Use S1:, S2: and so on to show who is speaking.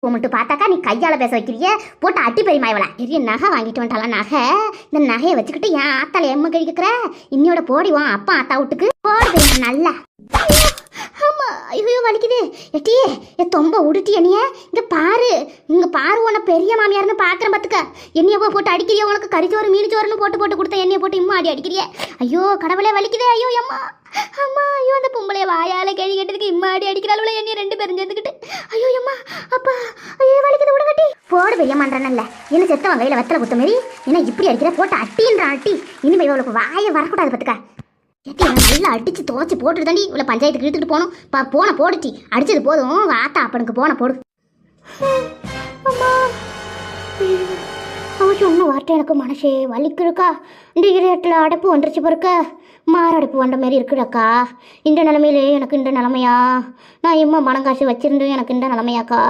S1: மட்டும் பார்த்தாக்கா நீ கையால பேச வைக்கிறிய போட்டு அட்டி பெரியமா இவள பெரிய நகை வாங்கிட்டு வந்துட்டாலாம் நகை. இந்த நகையை வச்சுக்கிட்டு என் ஆத்தால எம்ம கழிக்கிற இன்னையோட போடிவான் அப்பா ஆத்தா வீட்டுக்கு போடு நல்லா. ஆமா ஐயோ வலிக்குது. எட்டி என் தொம்ப உடுட்டி என்னைய இங்க பாரு, இங்க பாரு உன பெரிய மாமியார்னு பாக்குறேன் பாத்துக்க. என்னைய போட்டு அடிக்கிறிய, உனக்கு கறிச்சோறு மீன் சோறுன்னு போட்டு போட்டு கொடுத்த என்னைய போட்டு இம்மா அடி அடிக்கிறிய. ஐயோ கடவுளே வலிக்குதே. ஐயோ அம்மா அம்மா ஐயோ அந்த பொம்பளைய வாயால கேள்வி கேட்டதுக்கு இம்மா அடி அடிக்கிறாள் என்னைய ரெண்டு பேரும் சேர்ந்துக்கிட்டு. ஐயோ அம்மா அப்பா ஐயோ வலிக்குது விட கட்டி போடு பெரியமான்றனல்ல. என்ன செத்தவன் கையில வெத்தலை குத்த மாரி என்ன இப்படி அடிக்கிற போட்டு அட்டின்ற அட்டி. இனிமே இவளுக்கு வாயை வரக்கூடாது பாத்துக்க. நல்லா அடிச்சு துவச்சி போட்டுட்டு தாண்டி இவ்வளோ பஞ்சாயத்துக்கு இழுத்துட்டு போனோம். போன போடுச்சி அடிச்சது போதும் ஆத்தா அப்பனுக்கு போன போடு. அம்மா அவன் சொன்ன வார்த்தை எனக்கு மனசே வலிக்குதுக்கா. டிகிரேட்டில் அடைப்பு வந்துருச்சு பாருக்க, மாரடைப்பு வந்த மாரி இருக்குடாக்கா. இந்த நிலமையிலே எனக்கு இந்த நிலமையா? நான் இம்மா மனங்காசு வச்சிருந்து எனக்கு இந்த நிலமையாக்கா.